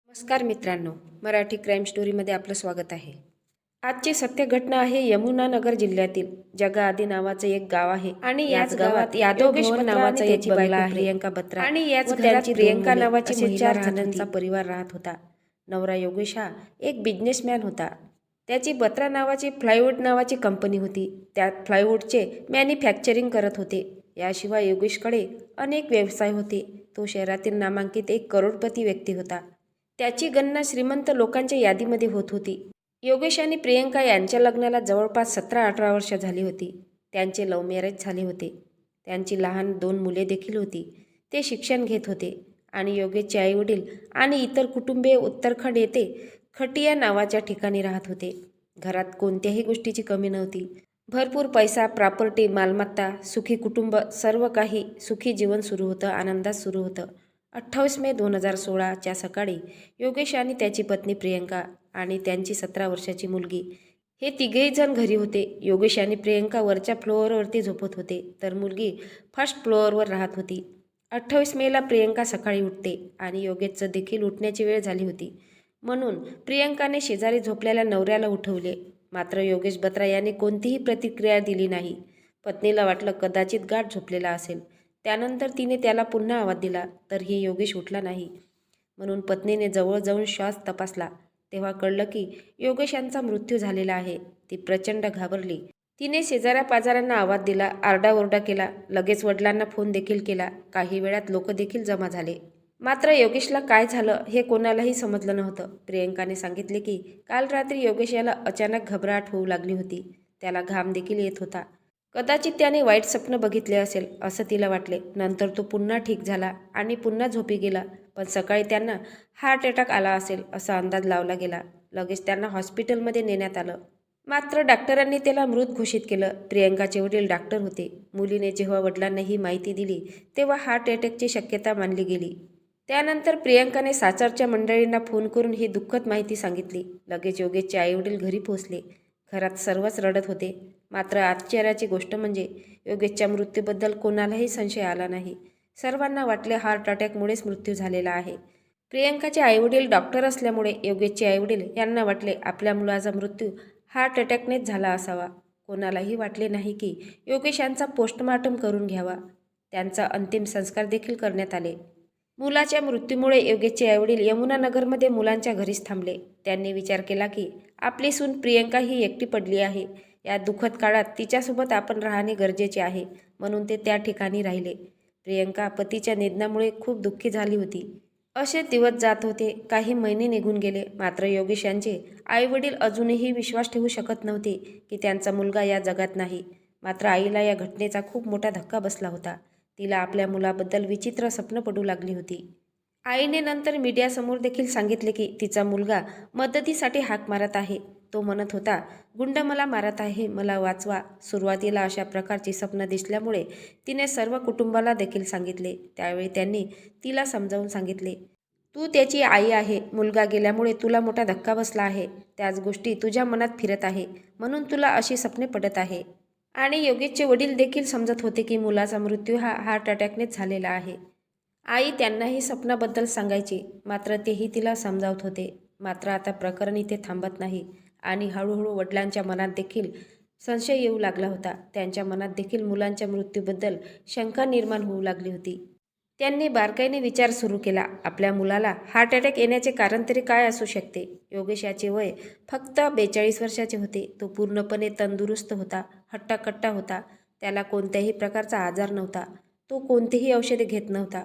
नमस्कार मित्रांनो, मराठी क्राईम स्टोरीमध्ये आपलं स्वागत आहे. आजची सत्य घटना आहे यमुनानगर जिल्ह्यातील जगाआदी नावाचं एक गाव आहे आणि याच गावात यादव भवन नावाचा एक बंगला आहे. प्रियंका बत्रा आणि याच घरात प्रियंका नावाची महिला 4 जणांचा परिवार राहत होता. नवरा योगेश हा एक बिझनेसमॅन होता. त्याची बत्रा नावाची प्लायवूड नावाची कंपनी होती. त्यात प्लायवूडचे मॅन्युफॅक्चरिंग करत होते. याशिवाय योगेशकडे अनेक व्यवसाय होते. तो शहरातील नामांकित एक करोडपती व्यक्ती होता. त्याची गणना श्रीमंत लोकांच्या यादीमध्ये होत होती. योगेश आणि प्रियंका यांच्या लग्नाला जवळपास 17-18 वर्ष झाली होती. त्यांचे लव्ह मॅरेज झाले होते. त्यांची लहान 2 मुले देखील होती. ते शिक्षण घेत होते आणि योगेशचे आईवडील आणि इतर कुटुंबीय उत्तराखंड येथे खटिया नावाच्या ठिकाणी राहत होते. घरात कोणत्याही गोष्टीची कमी नव्हती. भरपूर पैसा, प्रॉपर्टी, मालमत्ता, सुखी कुटुंब, सर्व काही सुखी जीवन सुरू होतं, आनंदात सुरू होतं. 28 मे 2016च्या सकाळी योगेश आणि त्याची पत्नी प्रियंका आणि त्यांची 17 वर्षाची मुलगी हे तिघेही जण घरी होते. योगेश आणि प्रियंका वरच्या फ्लोअरवरती झोपत होते तर मुलगी फर्स्ट फ्लोअरवर राहत होती. 28 मेला प्रियंका सकाळी उठते आणि योगेशचं देखील उठण्याची वेळ झाली होती. म्हणून प्रियंकाने शेजारी झोपलेल्या नवऱ्याला उठवले. मात्र योगेश बत्रा यांनी कोणतीही प्रतिक्रिया दिली नाही. पत्नीला वाटलं कदाचित गाढ झोपलेला असेल. त्यानंतर तिने त्याला पुन्हा आवाज दिला तरीही योगेश उठला नाही. म्हणून पत्नीने जवळ जाऊन श्वास तपासला. तेव्हा कळलं की योगेश यांचा मृत्यू झालेला आहे. ती प्रचंड घाबरली. तिने शेजाऱ्या-पाजाऱ्यांना आवाज दिला, आरडाओरडा केला. लगेच वडिलांना फोन देखील केला. काही वेळात लोक देखील जमा झाले. मात्र योगेशला काय झालं हे कोणालाही समजलं नव्हतं. प्रियंकाने सांगितले की काल रात्री योगेश याला अचानक घबराट होऊ लागली होती. त्याला घाम देखील येत होता. कदाचित त्याने वाईट स्वप्न बघितले असेल असं तिला वाटले. नंतर तो पुन्हा ठीक झाला आणि पुन्हा झोपी गेला. पण सकाळी त्यांना हार्ट अटॅक आला असेल असा अंदाज लावला गेला. लगेच त्यांना हॉस्पिटलमध्ये नेण्यात आलं. मात्र डॉक्टरांनी त्याला मृत घोषित केलं. प्रियंकाचे वडील डॉक्टर होते. मुलीने जेव्हा वडिलांना ही माहिती दिली तेव्हा हार्ट अटॅकची शक्यता मानली गेली. त्यानंतर प्रियंकाने सासरच्या मंडळींना फोन करून ही दुःखद माहिती सांगितली. लगेच योगेशचे आईवडील घरी पोहोचले. घरात सर्वच रडत होते. मात्र आश्चर्याची गोष्ट म्हणजे योगेशच्या मृत्यूबद्दल कोणालाही संशय आला नाही. सर्वांना वाटले हार्ट अटॅकमुळेच मृत्यू झालेला आहे. प्रियंकाचे आईवडील डॉक्टर असल्यामुळे योगेशचे आईवडील यांना वाटले आपल्या मुलाचा मृत्यू हार्ट अटॅकनेच झाला असावा. कोणालाही वाटले नाही की योगेश यांचा पोस्टमॉर्टम करून घ्यावा. त्यांचा अंतिम संस्कार देखील करण्यात आले. मुलाच्या मृत्यूमुळे योगेशचे आईवडील यमुनानगरमध्ये मुलांच्या घरीच थांबले. त्यांनी विचार केला की आपली सून प्रियंका ही एकटी पडली आहे. या दुःखद काळात तिच्यासोबत आपण राहणे गरजेचे आहे. म्हणून ते त्या ठिकाणी राहिले. प्रियंका पतीच्या निधनामुळे खूप दुःखी झाली होती. असे दिवस जात होते. काही महिने निघून गेले. मात्र योगेश यांचे आईवडील अजूनही विश्वास ठेवू शकत नव्हते की त्यांचा मुलगा या जगात नाही. मात्र आईला या घटनेचा खूप मोठा धक्का बसला होता. तिला आपल्या मुलाबद्दल विचित्र स्वप्न पडू लागली होती. आईने नंतर मीडियासमोर देखील सांगितले की तिचा मुलगा मदतीसाठी हाक मारत आहे. तो म्हणत होता, गुंड मला मारत आहे, मला वाचवा. सुरुवातीला अशा प्रकारची स्वप्न दिसल्यामुळे तिने सर्व कुटुंबाला देखील सांगितले. त्यावेळी त्यांनी तिला समजावून सांगितले, तू त्याची आई आहे. मुलगा गेल्यामुळे तुला मोठा धक्का बसला आहे. त्याच गोष्टी तुझ्या मनात फिरत आहे म्हणून तुला अशी स्वप्ने पडत आहे. आणि योगेशचे वडील देखील समजत होते की मुलाचा मृत्यू हा हार्ट अटॅकनेच झालेला आहे. आई त्यांनाही स्वप्नाबद्दल सांगायची. मात्र तेही तिला समजावत होते. मात्र आता प्रकरण इथे थांबत नाही आणि हळूहळू वडिलांच्या मनात देखील संशय येऊ लागला होता. त्यांच्या मनात देखील मुलांच्या मृत्यूबद्दल शंका निर्माण होऊ लागली होती. त्यांनी बारकाईने विचार सुरू केला. आपल्या मुलाला हार्ट अटॅक येण्याचे कारण तरी काय असू शकते? योगेश याचे वय फक्त 42 वर्षाचे होते. तो पूर्णपणे तंदुरुस्त होता, हट्टाकट्टा होता. त्याला कोणत्याही प्रकारचा आजार नव्हता. तो कोणतीही औषधे घेत नव्हता.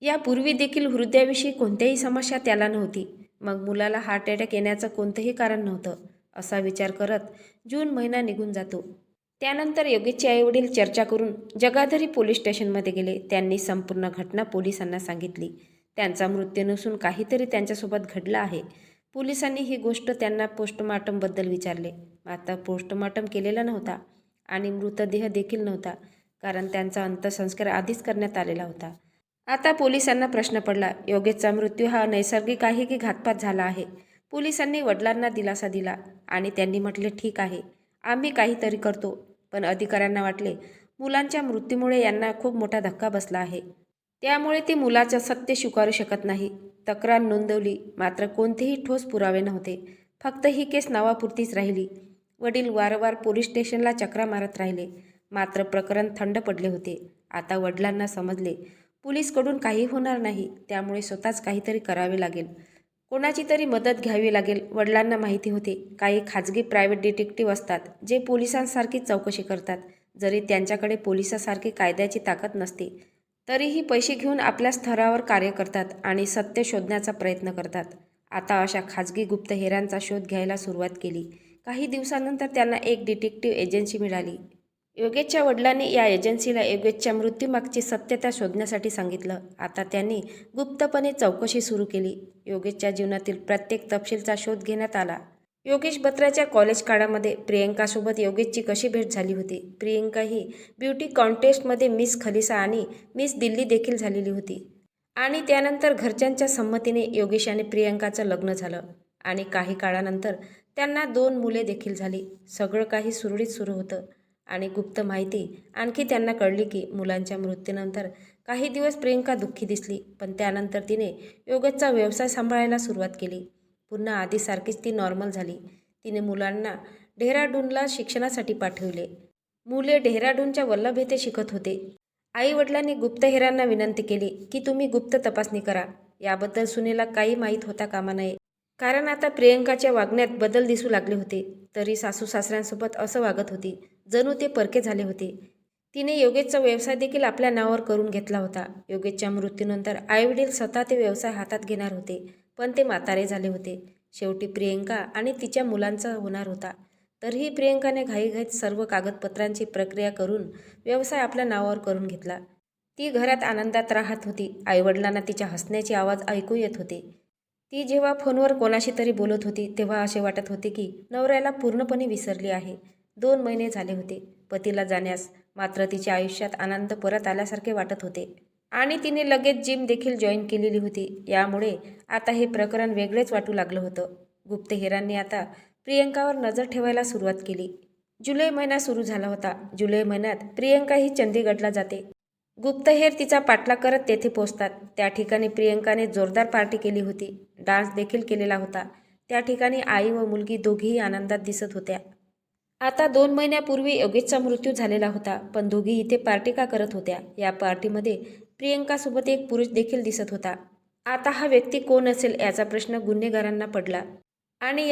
यापूर्वी देखील हृदयाविषयी कोणत्याही समस्या त्याला नव्हती. मग मुलाला हार्ट अटॅक येण्याचं कोणतंही कारण नव्हतं. असा विचार करत जून महिना निघून जातो. त्यानंतर योगेशचे आईवडील चर्चा करून जगाधरी पोलीस स्टेशनमध्ये गेले. त्यांनी संपूर्ण घटना पोलिसांना सांगितली. त्यांचा मृत्यू नसून काहीतरी त्यांच्यासोबत घडलं आहे. पोलिसांनी ही गोष्ट त्यांना पोस्टमॉर्टमबद्दल विचारले. मात्र पोस्टमॉर्टम केलेला नव्हता आणि मृतदेह देखील नव्हता, कारण त्यांचा अंत्यसंस्कार आधीच करण्यात आलेला होता. आता पोलिसांना प्रश्न पडला, योगेशचा मृत्यू हा नैसर्गिक आहे की घातपात झाला आहे? पोलिसांनी वडिलांना दिलासा दिला आणि त्यांनी म्हटले, ठीक आहे, आम्ही काहीतरी करतो. पण अधिकाऱ्यांना वाटले मुलांच्या मृत्यूमुळे यांना खूप मोठा धक्का बसला आहे. त्यामुळे ती मुलाचं सत्य स्वीकारू शकत नाही. तक्रार नोंदवली, मात्र कोणतेही ठोस पुरावे नव्हते. फक्त ही केस नावापुरतीच राहिली. वडील वारंवार पोलीस स्टेशनला चक्रा मारत राहिले, मात्र प्रकरण थंड पडले होते. आता वडिलांना समजले, पोलीसकडून काही होणार नाही, त्यामुळे स्वतःच काहीतरी करावे लागेल. कोणाची तरी मदत घ्यावी लागेल. वडिलांना माहिती होते, काही खाजगी प्रायव्हेट डिटेक्टिव्ह असतात, जे पोलिसांसारखी चौकशी करतात. जरी त्यांच्याकडे पोलिसांसारखी कायद्याची ताकद नसते, तरीही पैसे घेऊन आपल्या स्तरावर कार्य करतात आणि सत्य शोधण्याचा प्रयत्न करतात. आता अशा खाजगी गुप्तहेरांचा शोध घ्यायला सुरुवात केली. काही दिवसांनंतर त्यांना एक डिटेक्टिव्ह एजन्सी मिळाली. योगेशच्या वडिलांनी या एजन्सीला योगेशच्या मृत्यूमागची सत्यता शोधण्यासाठी सांगितलं. आता त्यांनी गुप्तपणे चौकशी सुरू केली. योगेशच्या जीवनातील प्रत्येक तपशीलचा शोध घेण्यात आला. योगेश बत्राच्या कॉलेज काळामध्ये प्रियंकासोबत योगेशची कशी भेट झाली होती. प्रियंका ही ब्युटी कॉन्टेस्टमध्ये मिस खलिसा आणि मिस दिल्ली देखील झालेली होती. आणि त्यानंतर घरच्यांच्या संमतीने योगेश आणि प्रियंकाचं लग्न झालं आणि काही काळानंतर त्यांना 2 मुले देखील झाली. सगळं काही सुरळीत सुरू होतं आणि गुप्त माहिती आणखी त्यांना कळली की मुलांच्या मृत्यूनंतर काही दिवस प्रियंका दुःखी दिसली, पण त्यानंतर तिने योगेशचा व्यवसाय सांभाळायला सुरुवात केली. पुन्हा आधीसारखीच ती नॉर्मल झाली. तिने मुलांना डेहराडूनला शिक्षणासाठी पाठवले. मुले डेहराडूनच्या वल्लभ येथे शिकत होते. आई वडिलांनी गुप्तहेरांना विनंती केली की तुम्ही गुप्त तपासणी करा. याबद्दल सुनेला काही माहीत होता कामा नये, कारण आता प्रियंकाच्या वागण्यात बदल दिसू लागले होते. तरी सासू सासऱ्यांसोबत असं वागत होती जणू ते परके झाले होते. तिने योगेशचा व्यवसाय देखील आपल्या नावावर करून घेतला होता. योगेशच्या मृत्यूनंतर आईवडील स्वतः ते व्यवसाय हातात घेणार होते, पण ते म्हातारे झाले होते. शेवटी प्रियंका आणि तिच्या मुलांचा होणार होता. तरीही प्रियंकाने घाईघाईत सर्व कागदपत्रांची प्रक्रिया करून व्यवसाय आपल्या नावावर करून घेतला. ती घरात आनंदात राहत होती. आईवडिलांना तिच्या हसण्याचे आवाज ऐकू येत होते. ती जेव्हा फोनवर कोणाशी तरी बोलत होती तेव्हा असे वाटत होते की नवऱ्याला पूर्णपणे विसरली आहे. 2 महिने झाले होते पतीला जाण्यास, मात्र तिच्या आयुष्यात आनंद परत आल्यासारखे वाटत होते. आणि तिने लगेच जिम देखील जॉईन केलेली होती. यामुळे आता हे प्रकरण वेगळेच वाटू लागलं होतं. गुप्तहेरांनी आता प्रियंकावर नजर ठेवायला सुरुवात केली. जुलै महिना सुरू झाला होता. जुलै महिन्यात प्रियंका ही चंदीगडला जाते. गुप्तहेर तिचा पाठलाग करत तेथे पोहोचतात. त्या ठिकाणी प्रियंकाने जोरदार पार्टी केली होती. डान्स देखील केलेला होता. त्या ठिकाणी आई व मुलगी दोघीही आनंदात दिसत होत्या. आता 2 महिन्यापूर्वी योगेशचा मृत्यू झालेला होता, पण दोघी इथे पार्टी का करत होत्या? या पार्टीमध्ये प्रियंकासोबत एक पुरुष देखील दिसत होता. आता हा व्यक्ती कोण असेल याचा प्रश्न गुन्हेगारांना पडला. आणि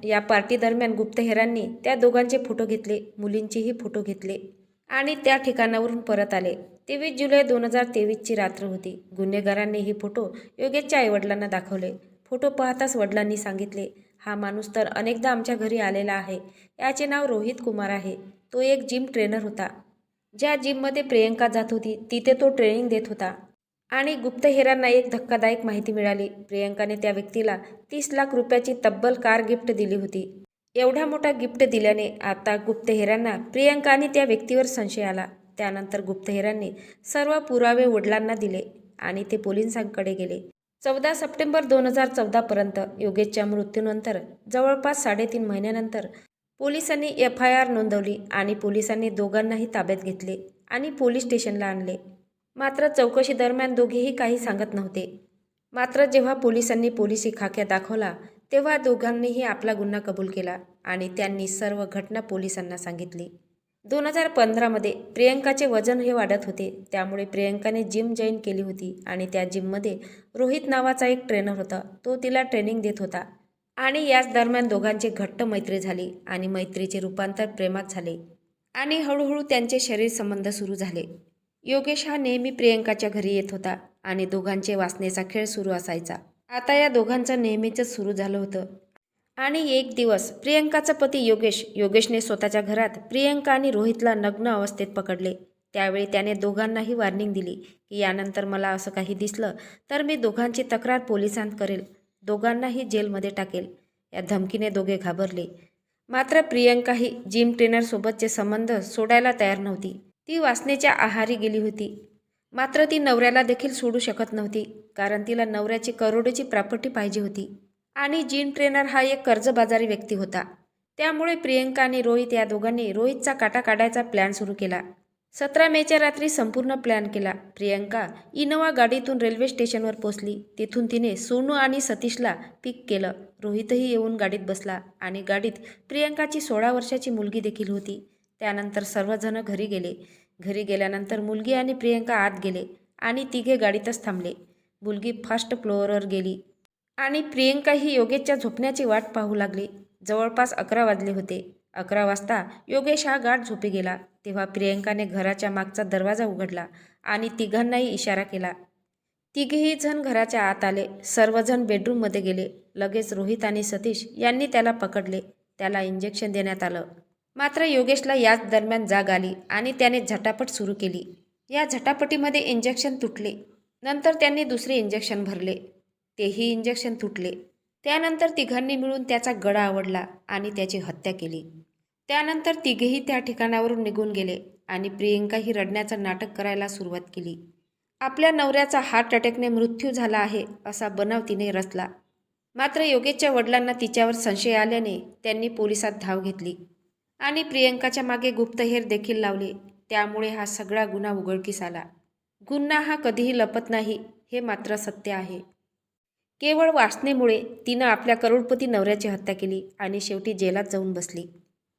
या पार्टी दरम्यान गुप्तहेरांनी त्या दोघांचे फोटो घेतले, मुलींचेही फोटो घेतले आणि त्या ठिकाणावरून परत आले. 23 जुलै 2023ची रात्र होती. गुन्हेगारांनी हे फोटो योगेशच्या आईवडिलांना दाखवले. फोटो पाहताच वडिलांनी सांगितले, हा माणूस तर अनेकदा आमच्या घरी आलेला आहे. याचे नाव रोहित कुमार आहे. तो एक जिम ट्रेनर होता. ज्या जिममध्ये प्रियंका जात होती तिथे तो ट्रेनिंग देत होता. आणि गुप्तहेरांना एक धक्कादायक माहिती मिळाली. प्रियंकाने त्या व्यक्तीला 30 लाख रुपयाची तब्बल कार गिफ्ट दिली होती. एवढा मोठा गिफ्ट दिल्याने आता गुप्तहेरांना प्रियंका आणि त्या व्यक्तीवर संशय आला. त्यानंतर गुप्तहेरांनी सर्व पुरावे वडिलांना दिले आणि ते पोलिसांकडे गेले. 14 सप्टेंबर 2014 पर्यंत योगेशच्या मृत्यूनंतर जवळपास 3.5 महिन्यानंतर पोलिसांनी FIR नोंदवली आणि पोलिसांनी दोघांनाही ताब्यात घेतले आणि पोलीस स्टेशनला आणले. मात्र चौकशी दरम्यान दोघेही काही सांगत नव्हते. मात्र जेव्हा पोलिसांनी पोलिसी खाक्या दाखवला तेव्हा दोघांनीही आपला गुन्हा कबूल केला आणि त्यांनी सर्व घटना पोलिसांना सांगितली. 2015मध्ये प्रियंकाचे वजन हे वाढत होते. त्यामुळे प्रियंकाने जिम जॉईन केली होती आणि त्या जिममध्ये रोहित नावाचा एक ट्रेनर होता. तो तिला ट्रेनिंग देत होता आणि याच दरम्यान दोघांची घट्ट मैत्री झाली आणि मैत्रीचे रूपांतर प्रेमात झाले आणि हळूहळू त्यांचे शरीर संबंध सुरू झाले. योगेश हा नेहमी प्रियंकाच्या घरी येत होता आणि दोघांचे वासनेचा खेळ सुरू असायचा. आता या दोघांचं नेहमीच सुरू झालं होतं. आणि एक दिवस प्रियंकाचा पती योगेशने स्वतःच्या घरात प्रियंका आणि रोहितला नग्न अवस्थेत पकडले. त्यावेळी त्याने दोघांनाही वॉर्निंग दिली की यानंतर मला असं काही दिसलं तर मी दोघांची तक्रार पोलिसांत करेल, दोघांनाही जेलमध्ये टाकेल. या धमकीने दोघे घाबरले. मात्र प्रियंका ही जिम ट्रेनरसोबतचे संबंध सोडायला तयार नव्हती. ती वासनेच्या आहारी गेली होती. मात्र ती नवऱ्याला देखील सोडू शकत नव्हती, कारण तिला नवऱ्याची करोडोची प्रॉपर्टी पाहिजे होती आणि जिम ट्रेनर हा एक कर्जबाजारी व्यक्ती होता. त्यामुळे प्रियंका आणि रोहित या दोघांनी रोहितचा काटा काढायचा प्लॅन सुरू केला. 17 मेच्या रात्री संपूर्ण प्लॅन केला. प्रियंका इनोवा गाडीतून रेल्वे स्टेशनवर पोचली. तिथून तिने सोनू आणि सतीशला पिक केलं. रोहितही येऊन गाडीत बसला आणि गाडीत प्रियंकाची 16 वर्षाची मुलगी देखील होती. त्यानंतर सर्वजण घरी गेले. घरी गेल्यानंतर मुलगी आणि प्रियंका आत गेले आणि तिघे गाडीतच थांबले. मुलगी फर्स्ट फ्लोअरवर गेली आणि प्रियंका ही योगेशच्या झोपण्याची वाट पाहू लागली. जवळपास 11 वाजले होते. 11 वाजता योगेश हा गाढ झोपी गेला. तेव्हा प्रियंकाने घराच्या मागचा दरवाजा उघडला आणि तिघांनाही इशारा केला. तिघेही जण घराच्या आत आले. सर्वजण बेडरूममध्ये गेले. लगेच रोहित आणि सतीश यांनी त्याला पकडले. त्याला इंजेक्शन देण्यात आलं. मात्र योगेशला याच दरम्यान जाग आली आणि त्याने झटापट सुरू केली. या झटापटीमध्ये इंजेक्शन तुटले. नंतर त्यांनी दुसरे इंजेक्शन भरले. तेही इंजेक्शन तुटले. त्यानंतर तिघांनी मिळून त्याचा गळा आवळला आणि त्याची हत्या केली. त्यानंतर तिघेही त्या ठिकाणावरून निघून गेले आणि प्रियंका ही रडण्याचं नाटक करायला सुरुवात केली. आपल्या नवऱ्याचा हार्ट अटॅकने मृत्यू झाला आहे असा बनाव तिने रचला. मात्र योगेशच्या वडिलांना तिच्यावर संशय आल्याने त्यांनी पोलिसात धाव घेतली आणि प्रियंकाच्या मागे गुप्तहेर देखील लावले. त्यामुळे हा सगळा गुन्हा उघडकीस आला. गुन्हा हा कधीही लपत नाही हे मात्र सत्य आहे. केवळ वासनेमुळे तिनं आपल्या करोडपती नवऱ्याची हत्या केली आणि शेवटी जेलात जाऊन बसली.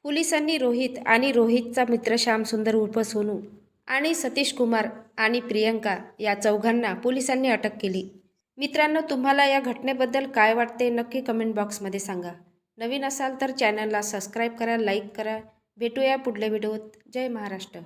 पोलिसांनी रोहित आणि रोहितचा मित्र श्याम सुंदर उर्फ सोनू आणि सतीश कुमार आणि प्रियंका या चौघांना पोलिसांनी अटक केली. मित्रांनो, तुम्हाला या घटनेबद्दल काय वाटते नक्की कमेंट बॉक्समध्ये सांगा. नवीन असाल तर चॅनलला सबस्क्राईब करा, लाईक करा. भेटूया पुढल्या व्हिडिओत. जय महाराष्ट्र.